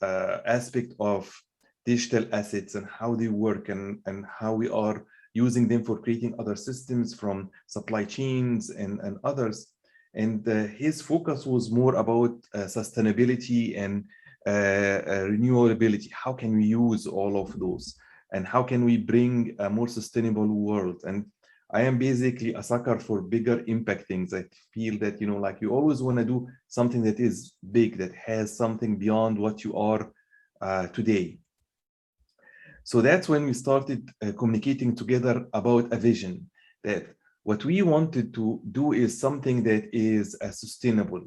aspect of digital assets and how they work and how we are using them for creating other systems from supply chains and others. And his focus was more about sustainability and renewability. How can we use all of those? And how can we bring a more sustainable world? And I am basically a sucker for bigger impact things. I feel that, you know, like you always want to do something that is big, that has something beyond what you are today. So that's when we started communicating together about a vision, that what we wanted to do is something that is a sustainable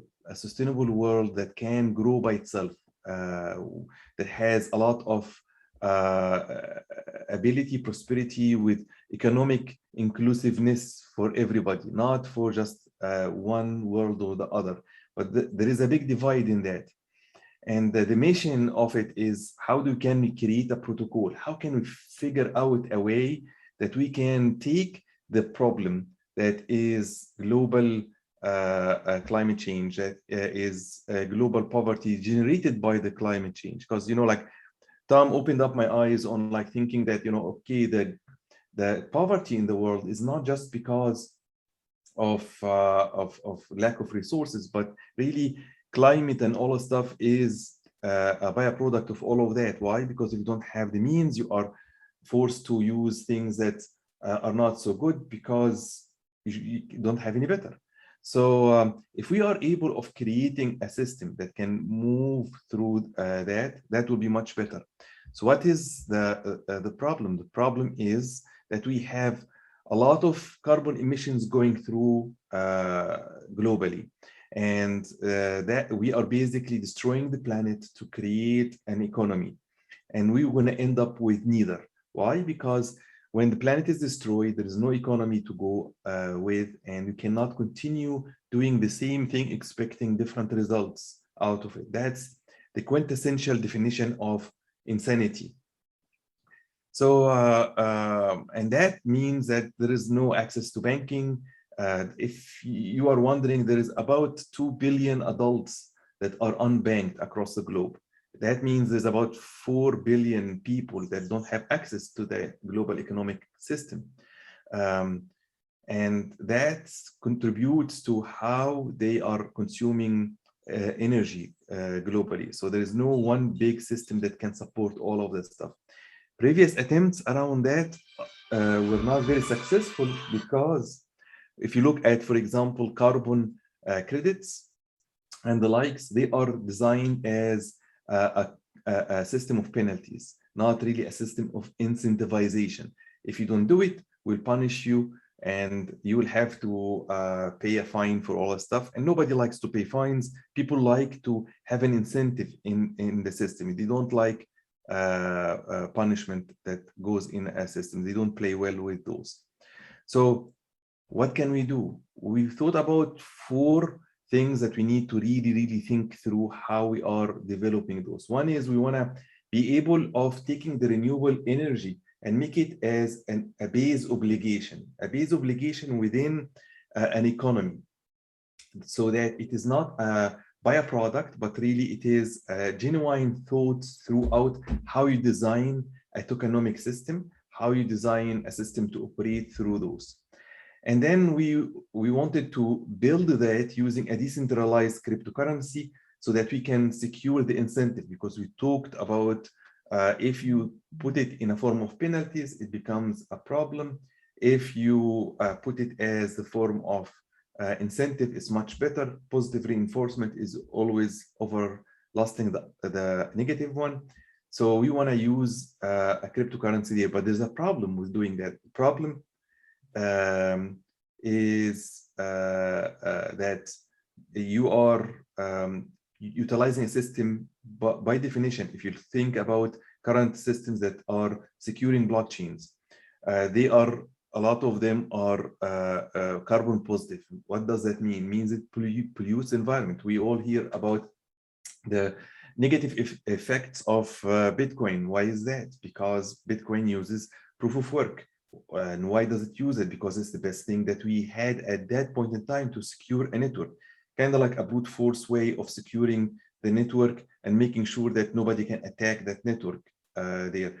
world that can grow by itself, that has a lot of ability, prosperity, with economic inclusiveness for everybody, not for just one world or the other. But there is a big divide in that. And the mission of it is, how can we create a protocol? How can we figure out a way that we can take the problem that is global climate change, that is global poverty generated by the climate change? Because, you know, like Tom opened up my eyes on like thinking that, you know, okay, the poverty in the world is not just because of lack of resources, but really climate and all the stuff is a byproduct of all of that. Why? Because if you don't have the means, you are forced to use things that are not so good because you don't have any better. So if we are able of creating a system that can move through that will be much better. So what is the problem? The problem is that we have a lot of carbon emissions going through globally. And that we are basically destroying the planet to create an economy. And we're going to end up with neither. Why? Because when the planet is destroyed, there is no economy to go with, and you cannot continue doing the same thing, expecting different results out of it. That's the quintessential definition of insanity. So, and that means that there is no access to banking. If you are wondering, there is about 2 billion adults that are unbanked across the globe. That means there's about 4 billion people that don't have access to the global economic system. And that contributes to how they are consuming energy globally. So there is no one big system that can support all of that stuff. Previous attempts around that were not very successful, because if you look at, for example, carbon credits and the likes, they are designed as a system of penalties, not really a system of incentivization. If you don't do it, we'll punish you, and you will have to pay a fine for all the stuff. And nobody likes to pay fines. People like to have an incentive in the system. They don't like punishment that goes in a system. They don't play well with those. So what can we do? We thought about 4 things that we need to really think through how we are developing those. One is we want to be able of taking the renewable energy and make it as a base obligation within an economy, so that it is not a byproduct, but really it is a genuine thought throughout how you design a tokenomic system, how you design a system to operate through those. And then we wanted to build that using a decentralized cryptocurrency, so that we can secure the incentive, because we talked about if you put it in a form of penalties, it becomes a problem. If you put it as the form of incentive, is much better. Positive reinforcement is always overlasting the negative one. So we want to use a cryptocurrency there, but there's a problem with doing that. The problem is that you are utilizing a system, but by definition, if you think about current systems that are securing blockchains, a lot of them are carbon positive. What does that mean? It means it pollutes the environment. We all hear about the negative effects of Bitcoin. Why is that? Because Bitcoin uses proof of work. And why does it use it? Because it's the best thing that we had at that point in time to secure a network. Kind of like a brute force way of securing the network and making sure that nobody can attack that network there.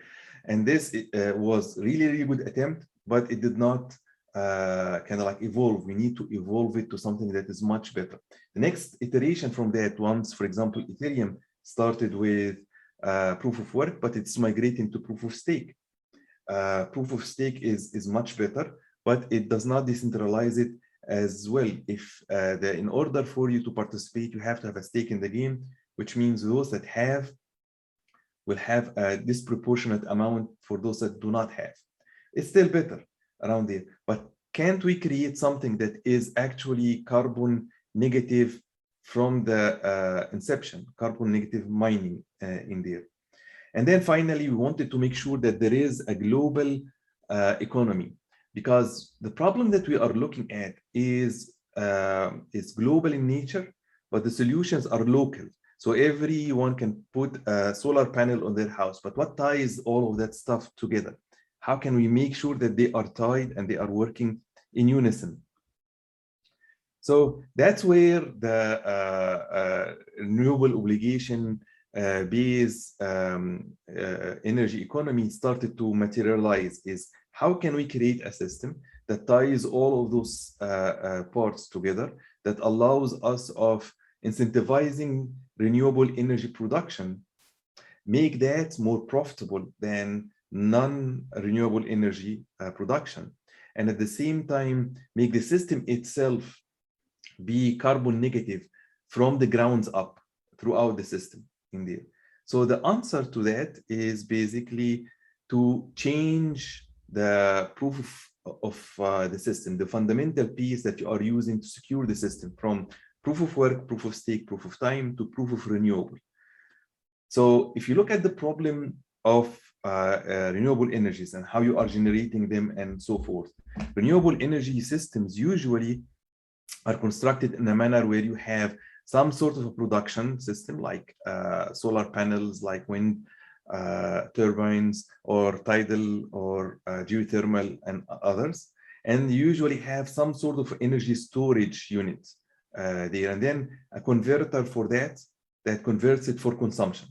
And this was really good attempt, but it did not kind of like evolve. We need to evolve it to something that is much better. The next iteration from that, once, for example, Ethereum started with proof of work, but it's migrating to proof of stake. Proof of stake is much better, but it does not decentralize it as well. If in order for you to participate, you have to have a stake in the game, which means those that have will have a disproportionate amount for those that do not have. It's still better around there, but can't we create something that is actually carbon negative from the inception, carbon negative mining in there? And then finally, we wanted to make sure that there is a global economy, because the problem that we are looking at is global in nature, but the solutions are local. So everyone can put a solar panel on their house, but what ties all of that stuff together? How can we make sure that they are tied and they are working in unison? So that's where the renewable obligation base energy economy started to materialize. Is how can we create a system that ties all of those parts together, that allows us of incentivizing renewable energy production, make that more profitable than non-renewable energy production, and at the same time make the system itself be carbon negative from the grounds up throughout the system in there. So the answer to that is basically to change the proof of the system, the fundamental piece that you are using to secure the system, from proof of work, proof of stake, proof of time, to proof of renewable. So if you look at the problem of renewable energies and how you are generating them and so forth, renewable energy systems usually are constructed in a manner where you have some sort of a production system, like solar panels, like wind turbines, or tidal, or geothermal, and others. And you usually have some sort of energy storage unit there, and then a converter for that converts it for consumption.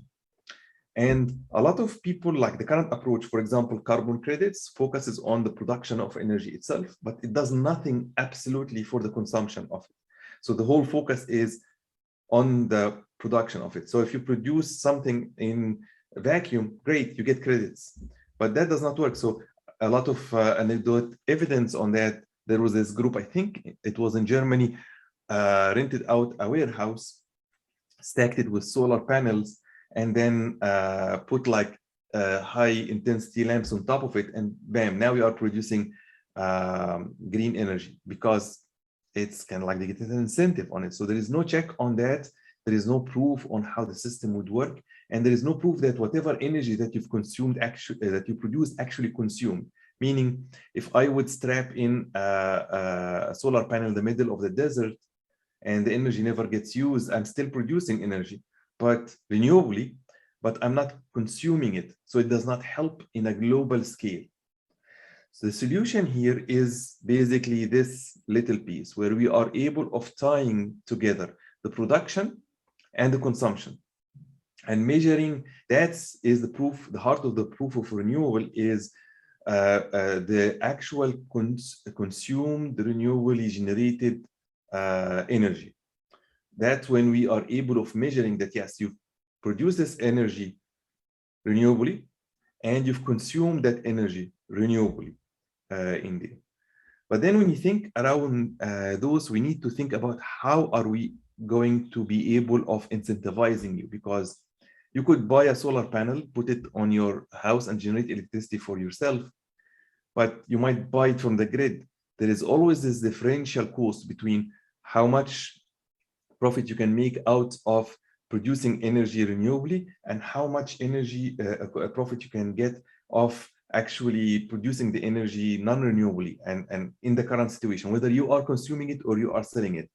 And a lot of people, like the current approach, for example, carbon credits, focuses on the production of energy itself, but it does nothing absolutely for the consumption of it. So the whole focus is on the production of it. So if you produce something in a vacuum, great, you get credits, but that does not work. So a lot of anecdote evidence on that. There was this group, I think it was in Germany, rented out a warehouse, stacked it with solar panels, and then put like high intensity lamps on top of it, and bam, now we are producing green energy, because it's kind of like they get an incentive on it. So there is no check on that. There is no proof on how the system would work, and there is no proof that whatever energy that you've consumed, that you produce, actually consumed. Meaning, if I would strap in a solar panel in the middle of the desert and the energy never gets used, I'm still producing energy, but renewably, but I'm not consuming it. So it does not help in a global scale. So the solution here is basically this little piece where we are able of tying together the production and the consumption and measuring. That is the proof. The heart of the proof of renewable is the actual consumed renewably generated energy. That's when we are able of measuring that, yes, you've produced this energy renewably and you've consumed that energy renewably in there. But then when you think around those, we need to think about how are we going to be able of incentivizing you, because you could buy a solar panel, put it on your house and generate electricity for yourself, but you might buy it from the grid. There is always this differential cost between how much profit you can make out of producing energy renewably and how much energy profit you can get of actually producing the energy non-renewably, and in the current situation, whether you are consuming it or you are selling it.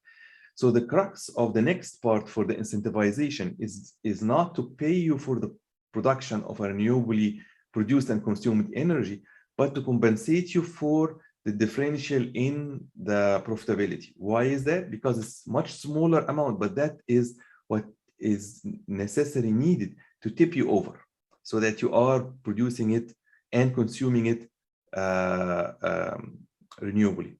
So the crux of the next part for the incentivization is not to pay you for the production of a renewably produced and consumed energy, but to compensate you for the differential in the profitability. Why is that? Because it's much smaller amount, but that is what is necessary, needed to tip you over so that you are producing it and consuming it renewably.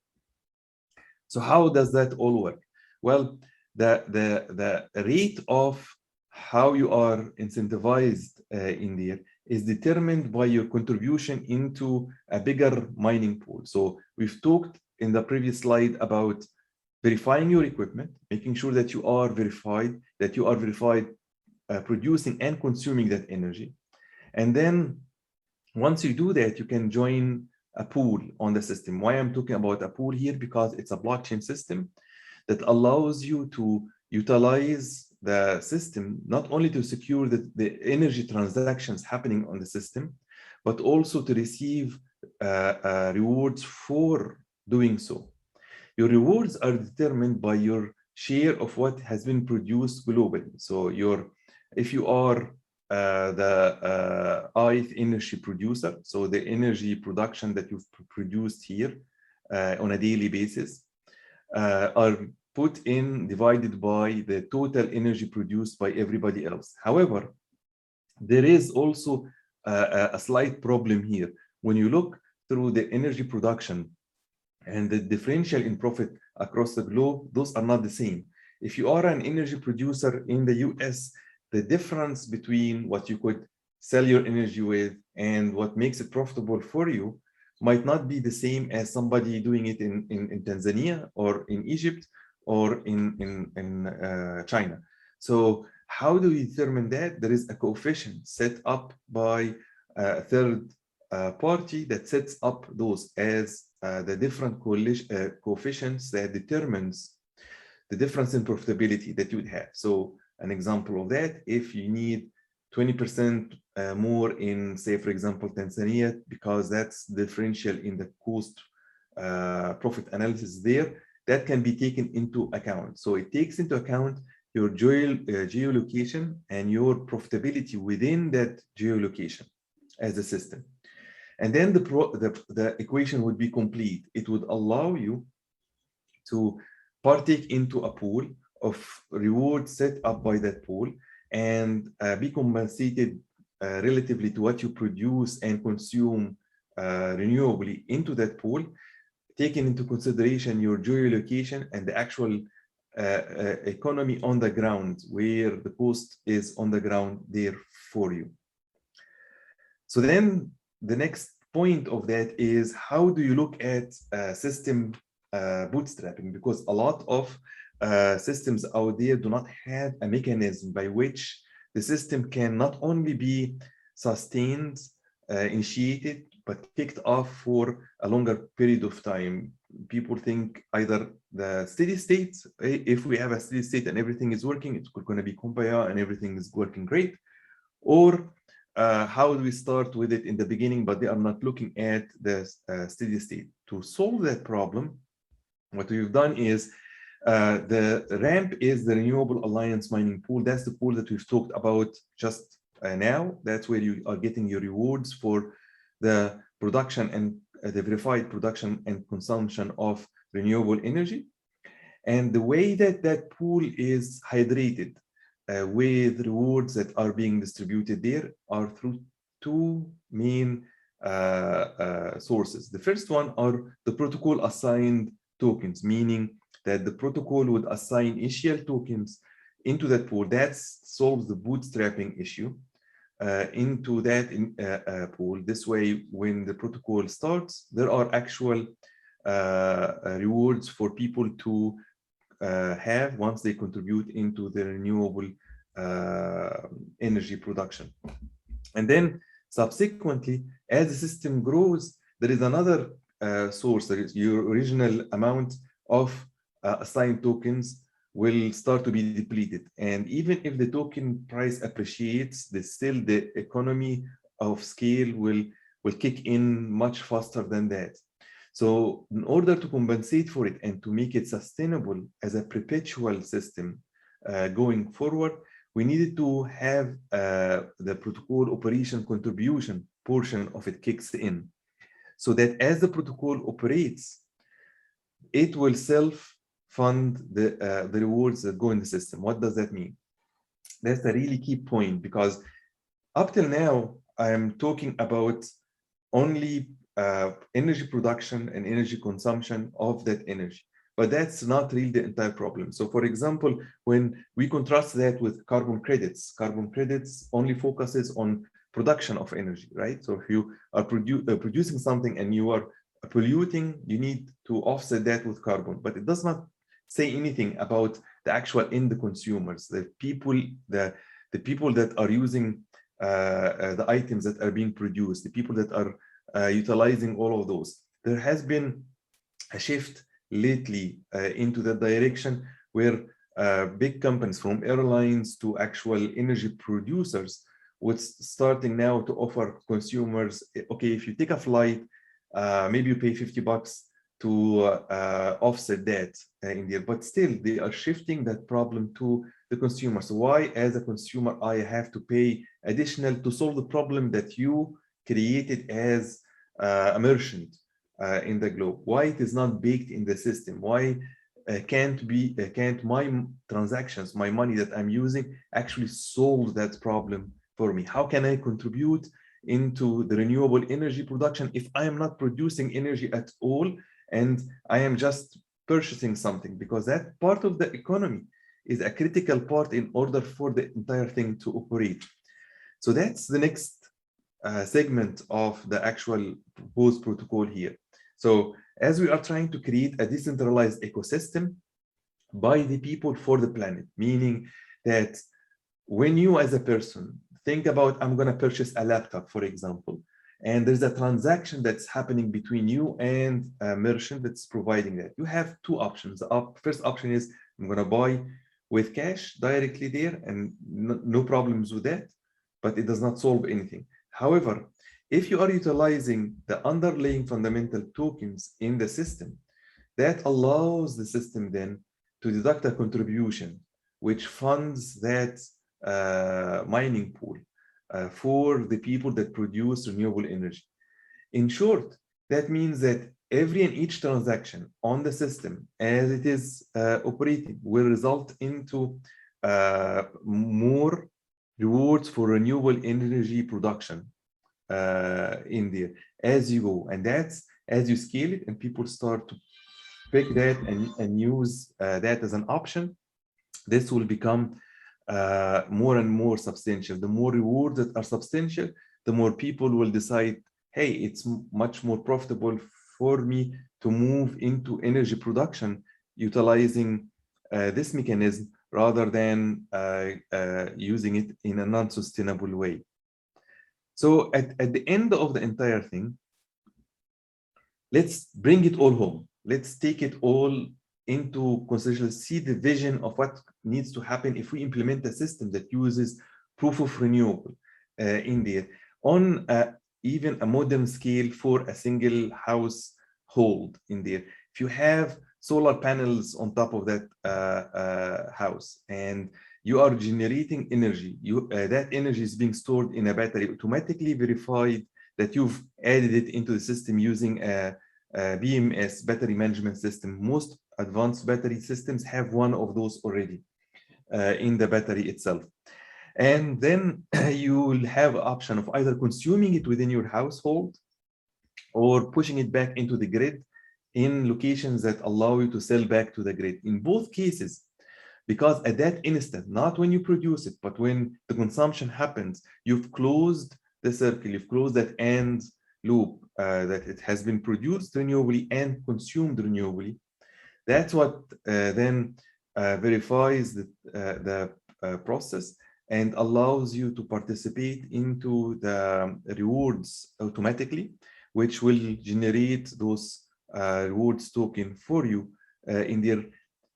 So how does that all work? Well, the rate of how you are incentivized in there is determined by your contribution into a bigger mining pool. So we've talked in the previous slide about verifying your equipment, making sure that you are verified, producing and consuming that energy. And then once you do that, you can join a pool on the system. Why I'm talking about a pool here? Because it's a blockchain system that allows you to utilize the system, not only to secure the energy transactions happening on the system, but also to receive rewards for doing so. Your rewards are determined by your share of what has been produced globally. So if you are the ith energy producer, so the energy production that you've produced here on a daily basis are put in, divided by the total energy produced by everybody else. However, there is also a slight problem here. When you look through the energy production and the differential in profit across the globe, those are not the same. If you are an energy producer in the US, the difference between what you could sell your energy with and what makes it profitable for you might not be the same as somebody doing it in Tanzania or in Egypt or in China. So how do we determine that? There is a coefficient set up by a third party that sets up those as the different coefficients that determines the difference in profitability that you would have. So an example of that, if you need 20% more in, say, for example, Tanzania, because that's differential in the cost profit analysis there, that can be taken into account. So it takes into account your geolocation and your profitability within that geolocation as a system. And then the equation would be complete. It would allow you to partake into a pool of rewards set up by that pool and be compensated relatively to what you produce and consume renewably into that pool, taking into consideration your geolocation and the actual economy on the ground, where the cost is on the ground there for you. So then the next point of that is, how do you look at system bootstrapping? Because a lot of systems out there do not have a mechanism by which the system can not only be sustained, initiated, but kicked off for a longer period of time. People think either the steady state, if we have a steady state and everything is working, it's going to be kumbaya and everything is working great, or how do we start with it in the beginning, but they are not looking at the steady state. To solve that problem, what we've done is the RAMP is the Renewable Alliance Mining Pool. That's the pool that we've talked about just now. That's where you are getting your rewards for the production and the verified production and consumption of renewable energy. And the way that that pool is hydrated with rewards that are being distributed there are through two main sources. The first one are the protocol assigned tokens, meaning that the protocol would assign initial tokens into that pool. That solves the bootstrapping issue into that pool. This way, when the protocol starts, there are actual rewards for people to have once they contribute into the renewable energy production. And then subsequently, as the system grows, there is another source. That is your original amount of assigned tokens will start to be depleted. And even if the token price appreciates, still the economy of scale will kick in much faster than that. So in order to compensate for it and to make it sustainable as a perpetual system going forward, we needed to have the protocol operation contribution portion of it kicks in, so that as the protocol operates, it will self-fund the rewards that go in the system. What does that mean? That's a really key point, because up till now, I'm talking about only energy production and energy consumption of that energy. But that's not really the entire problem. So for example, when we contrast that with carbon credits only focuses on production of energy, right? So if you are producing something and you are polluting, you need to offset that with carbon, but it does not say anything about the actual end consumers, the people that are using the items that are being produced, the people that are utilizing all of those. There has been a shift lately into that direction, where big companies, from airlines to actual energy producers, was starting now to offer consumers, okay, if you take a flight, maybe you pay $50 to offset that in there, but still they are shifting that problem to the consumer. So why, as a consumer, I have to pay additional to solve the problem that you created as a merchant in the globe? Why it is not baked in the system? Why can't my transactions, my money that I'm using, actually solve that problem for me? How can I contribute into the renewable energy production if I am not producing energy at all, and I am just purchasing something? Because that part of the economy is a critical part in order for the entire thing to operate. So that's the next segment of the actual proposed protocol here. So as we are trying to create a decentralized ecosystem by the people for the planet, meaning that when you as a person think about, I'm going to purchase a laptop, for example, and there's a transaction that's happening between you and a merchant that's providing that, you have two options. The first option is, I'm going to buy with cash directly there, and no problems with that, but it does not solve anything. However, if you are utilizing the underlying fundamental tokens in the system, that allows the system then to deduct a contribution which funds that mining pool for the people that produce renewable energy. In short, that means that every and each transaction on the system as it is operating will result into more rewards for renewable energy production in there as you go. And that's as you scale it and people start to pick that and use that as an option, this will become more and more substantial. The more rewards that are substantial, the more people will decide, hey, it's much more profitable for me to move into energy production utilizing this mechanism rather than using it in a non-sustainable way. So at the end of the entire thing, let's bring it all home. Let's take it all into consideration, see the vision of what needs to happen if we implement a system that uses proof of renewable in there on even a modern scale for a single household in there. If you have solar panels on top of that house and you are generating energy, that energy is being stored in a battery, automatically verified that you've added it into the system using a BMS, battery management system. Most advanced battery systems have one of those already in the battery itself. And then you will have an option of either consuming it within your household or pushing it back into the grid in locations that allow you to sell back to the grid. In both cases, because at that instant, not when you produce it, but when the consumption happens, you've closed the circle, you've closed that end loop, that it has been produced renewably and consumed renewably. That's what then verifies the process and allows you to participate into the rewards automatically, which will generate those rewards token for you in there,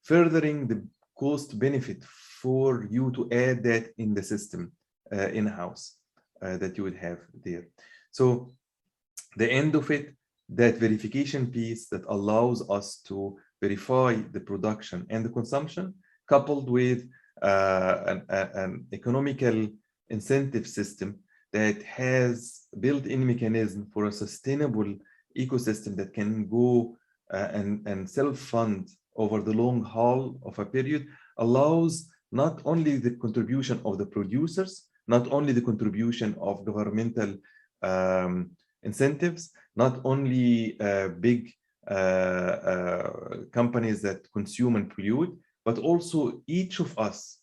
furthering the cost benefit for you to add that in the system in-house that you would have there. So the end of it, that verification piece that allows us to verify the production and the consumption, coupled with an economical incentive system that has built-in mechanism for a sustainable ecosystem that can go and self-fund over the long haul of a period, allows not only the contribution of the producers, not only the contribution of governmental incentives, not only big companies that consume and pollute, but also each of us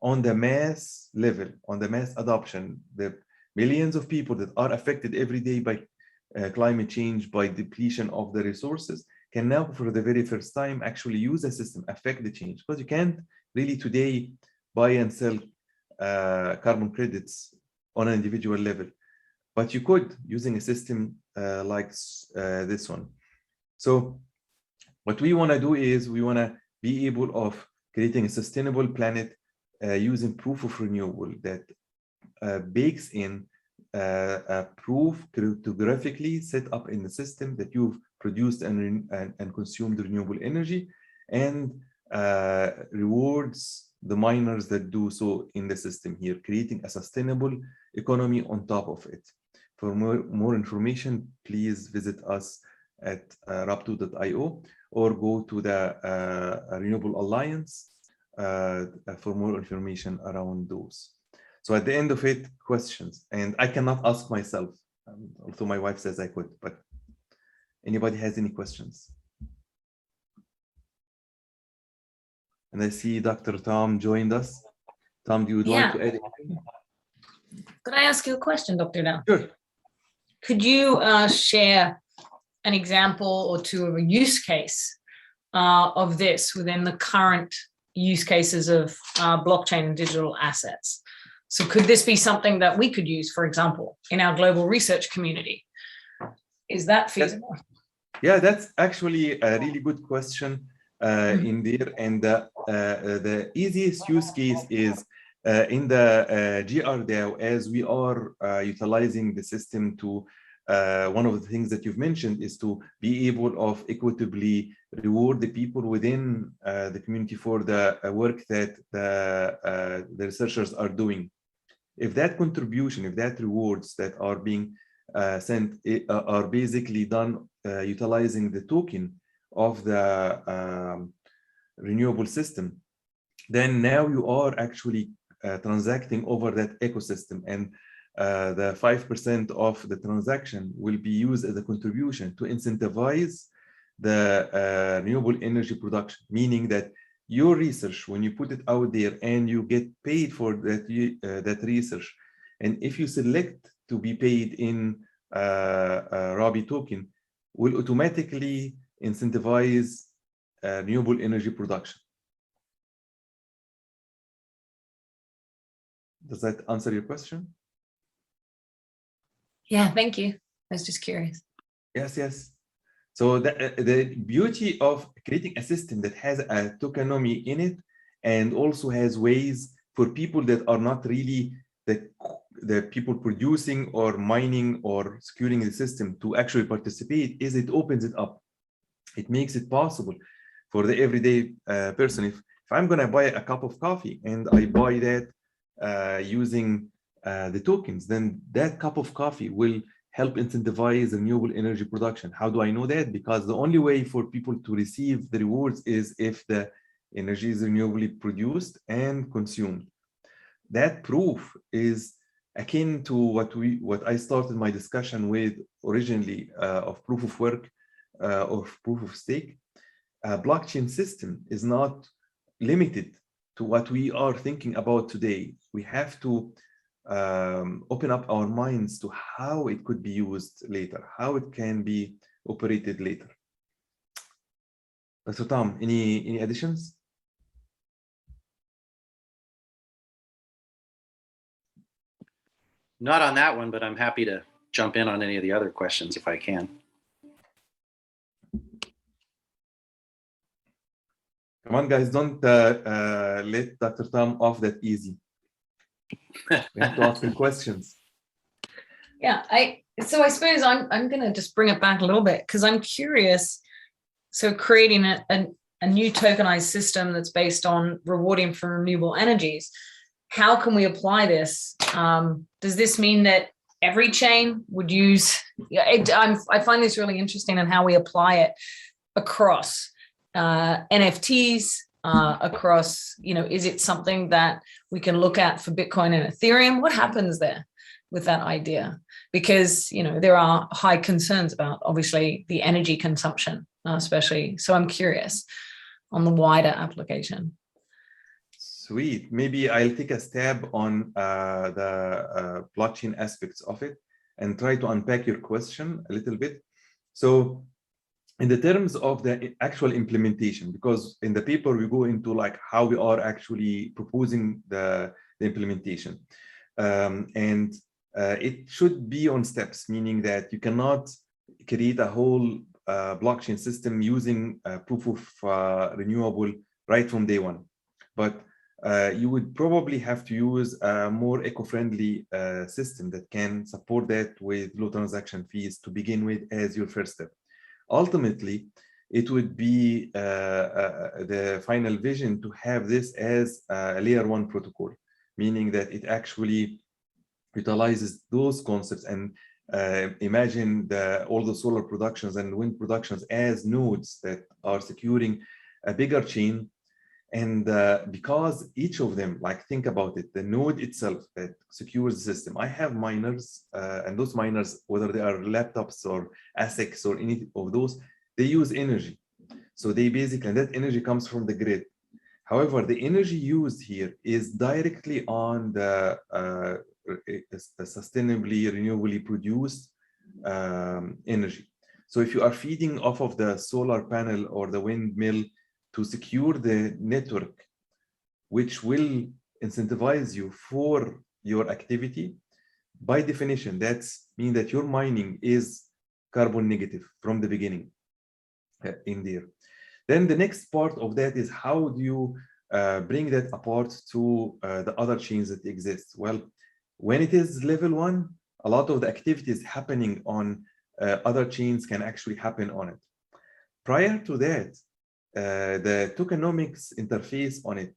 on the mass level, on the mass adoption, the millions of people that are affected every day by climate change, by depletion of the resources, can now for the very first time actually use a system, affect the change. Because you can't really today buy and sell carbon credits on an individual level, but you could using a system like this one. So what we want to do is we want to be able of creating a sustainable planet using proof of renewable that bakes in a proof cryptographically set up in the system that you've produced and consumed renewable energy, and rewards the miners that do so in the system here, creating a sustainable economy on top of it. For more information, please visit us at ROBe2.io or go to the Renewable Alliance for more information around those. So at the end of it, questions. And I cannot ask myself, although my wife says I could, but anybody has any questions? And I see Dr. Tom joined us. Tom, do you like to add anything? Could I ask you a question, Dr. Adel? Sure. Could you share an example or two of a use case of this within the current use cases of blockchain and digital assets? So could this be something that we could use, for example, in our global research community? Is that feasible? Yeah, that's actually a really good question in there. And the easiest use case is in the GRDAO, as we are utilizing the system to, one of the things that you've mentioned is to be able of equitably reward the people within the community for the work that the researchers are doing. If that contribution, if that rewards that are being sent are basically done utilizing the token of the renewable system, then now you are actually transacting over that ecosystem, and the 5% of the transaction will be used as a contribution to incentivize the renewable energy production, meaning that your research, when you put it out there and you get paid for that research, and if you select to be paid in ROBe token, will automatically incentivize renewable energy production. Does that answer your question? Yeah, thank you. I was just curious. Yes, yes. So the beauty of creating a system that has a tokenomics in it, and also has ways for people that are not really the people producing or mining or securing the system to actually participate, is it opens it up. It makes it possible for the everyday person. If I'm going to buy a cup of coffee and I buy that using the tokens, then that cup of coffee will help incentivize renewable energy production. How do I know that? Because the only way for people to receive the rewards is if the energy is renewably produced and consumed. That proof is akin to what I started my discussion with originally of proof of work or proof of stake. A blockchain system is not limited to what we are thinking about today. We have to open up our minds to how it could be used later, how it can be operated later. So Tom, any additions? Not on that one, but I'm happy to jump in on any of the other questions if I can. Come on, guys, don't let Dr. Tom off that easy. We have to ask him questions. Yeah, so I suppose I'm going to just bring it back a little bit, because I'm curious. So creating a new tokenized system that's based on rewarding for renewable energies, how can we apply this? Does this mean that every chain would use? I find this really interesting in how we apply it across NFTs, across, is it something that we can look at for Bitcoin and Ethereum? What happens there with that idea? Because, there are high concerns about, obviously, the energy consumption, especially. So I'm curious on the wider application. Sweet. Maybe I'll take a stab on the blockchain aspects of it and try to unpack your question a little bit. So in the terms of the actual implementation, because in the paper we go into like how we are actually proposing the implementation. It should be on steps, meaning that you cannot create a whole blockchain system using proof of renewable right from day one. But you would probably have to use a more eco-friendly system that can support that with low transaction fees to begin with as your first step. Ultimately, it would be the final vision to have this as a layer 1 protocol, meaning that it actually utilizes those concepts and imagine all the solar productions and wind productions as nodes that are securing a bigger chain. And because each of them, like think about it, the node itself that secures the system. I have miners, and those miners, whether they are laptops or ASICs or any of those, they use energy. So they basically, and that energy comes from the grid. However, the energy used here is directly on the sustainably, renewably produced energy. So if you are feeding off of the solar panel or the windmill to secure the network, which will incentivize you for your activity, by definition, that's mean that your mining is carbon negative from the beginning in there. Then the next part of that is how do you bring that apart to the other chains that exist? Well, when it is level 1, a lot of the activities happening on other chains can actually happen on it. Prior to that, the tokenomics interface on it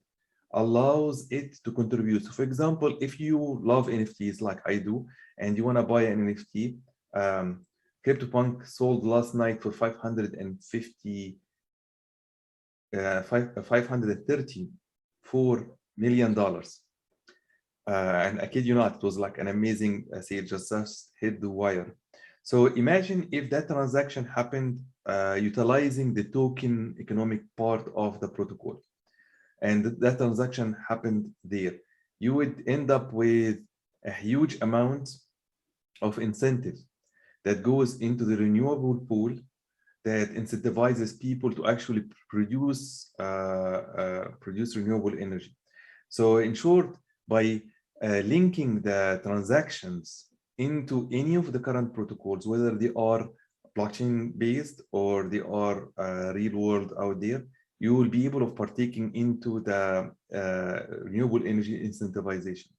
allows it to contribute. So for example, if you love NFTs like I do, and you want to buy an NFT, CryptoPunk sold last night for $534 million. And I kid you not, it was like an amazing sale, just hit the wire. So imagine if that transaction happened utilizing the token economic part of the protocol, and that transaction happened there. You would end up with a huge amount of incentive that goes into the renewable pool that incentivizes people to actually produce renewable energy. So in short, by linking the transactions into any of the current protocols, whether they are blockchain based or they are real world out there, you will be able of partaking into the renewable energy incentivization.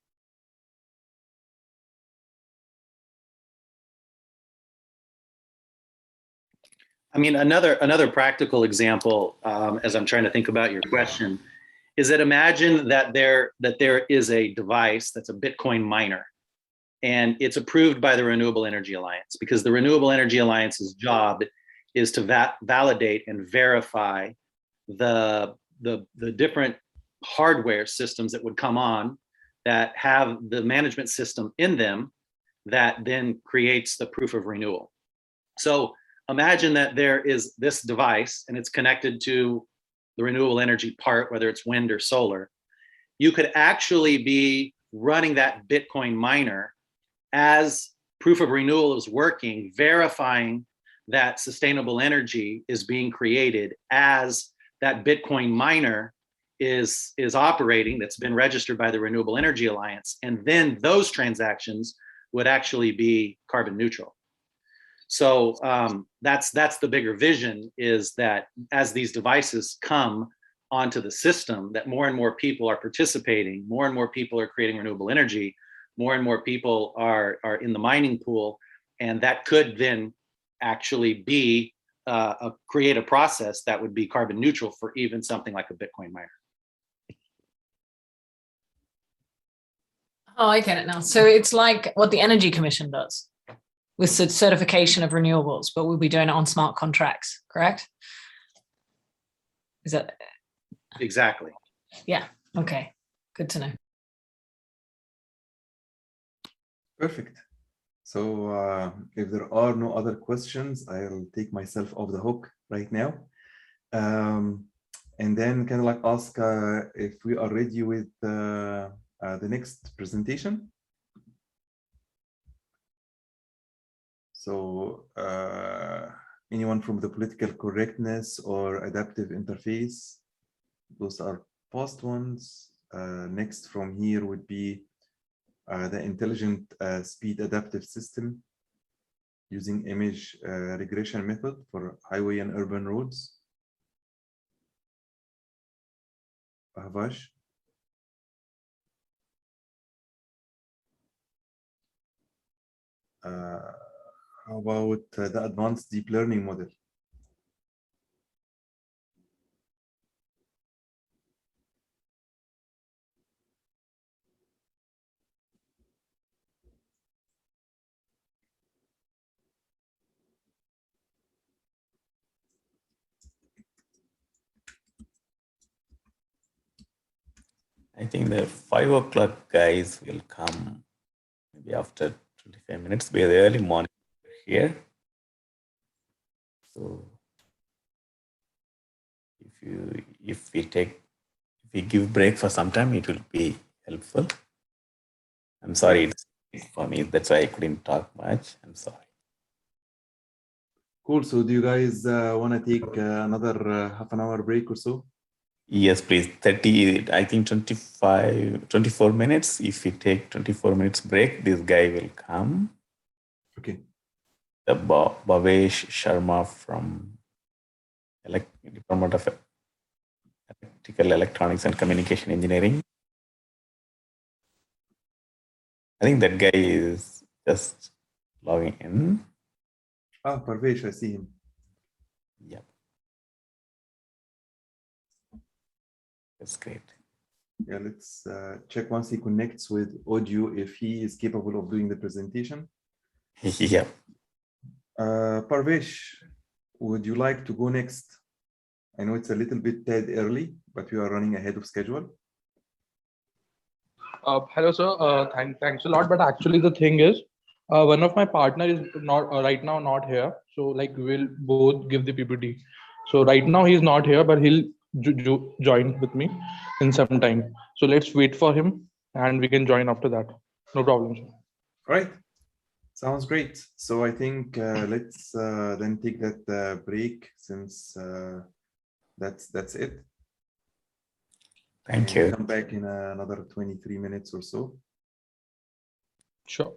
I mean, another practical example, as I'm trying to think about your question, is that imagine that there is a device that's a Bitcoin miner, and it's approved by the Renewable Energy Alliance, because the Renewable Energy Alliance's job is to validate and verify the different hardware systems that would come on that have the management system in them that then creates the proof of renewal. So imagine that there is this device and it's connected to the renewable energy part, whether it's wind or solar. You could actually be running that Bitcoin miner as proof of renewal is working, verifying that sustainable energy is being created as that Bitcoin miner is operating, that's been registered by the Renewable Energy Alliance. And then those transactions would actually be carbon neutral. So that's the bigger vision, is that as these devices come onto the system, that more and more people are participating, more and more people are creating renewable energy, more and more people are in the mining pool, and that could then actually be create a process that would be carbon neutral for even something like a Bitcoin miner. Oh, I get it now. So it's like what the Energy Commission does with certification of renewables, but we'll be doing it on smart contracts, correct? Is that Exactly. Yeah. Okay. Good to know. Perfect. So if there are no other questions, I'll take myself off the hook right now. And then kind of like ask if we are ready with the next presentation. So anyone from the political correctness or adaptive interface, those are past ones. Next from here would be the intelligent speed adaptive system using image regression method for highway and urban roads. Ahvash. How about the advanced deep learning model? I think the 5 o'clock guys will come maybe after 25 minutes. We are the early morning here. So if we give break for some time, it will be helpful. I'm sorry, it's for me. That's why I couldn't talk much. I'm sorry. Cool. So do you guys want to take another half an hour break or so? Yes, please. 30, I think 24 minutes. If we take 24 minutes break, this guy will come. Okay. The Bhavesh Sharma from Department of Electrical Electronics and Communication Engineering. I think that guy is just logging in. Ah, Parvesh, I see him. Yep. That's great. Yeah, let's check once he connects with audio if he is capable of doing the presentation. Yeah. Parvesh, would you like to go next? I know it's a little bit tad early, but we are running ahead of schedule. Hello, sir. Thanks a lot. But actually, the thing is, one of my partner is not right now not here. So like we'll both give the PPT. So right now he's not here, but he'll join with me in some time. So let's wait for him, and we can join after that. No problem, sir. All right. Sounds great. So I think let's then take that break since that's it. Thank you. Come back in another 23 minutes or so. Sure.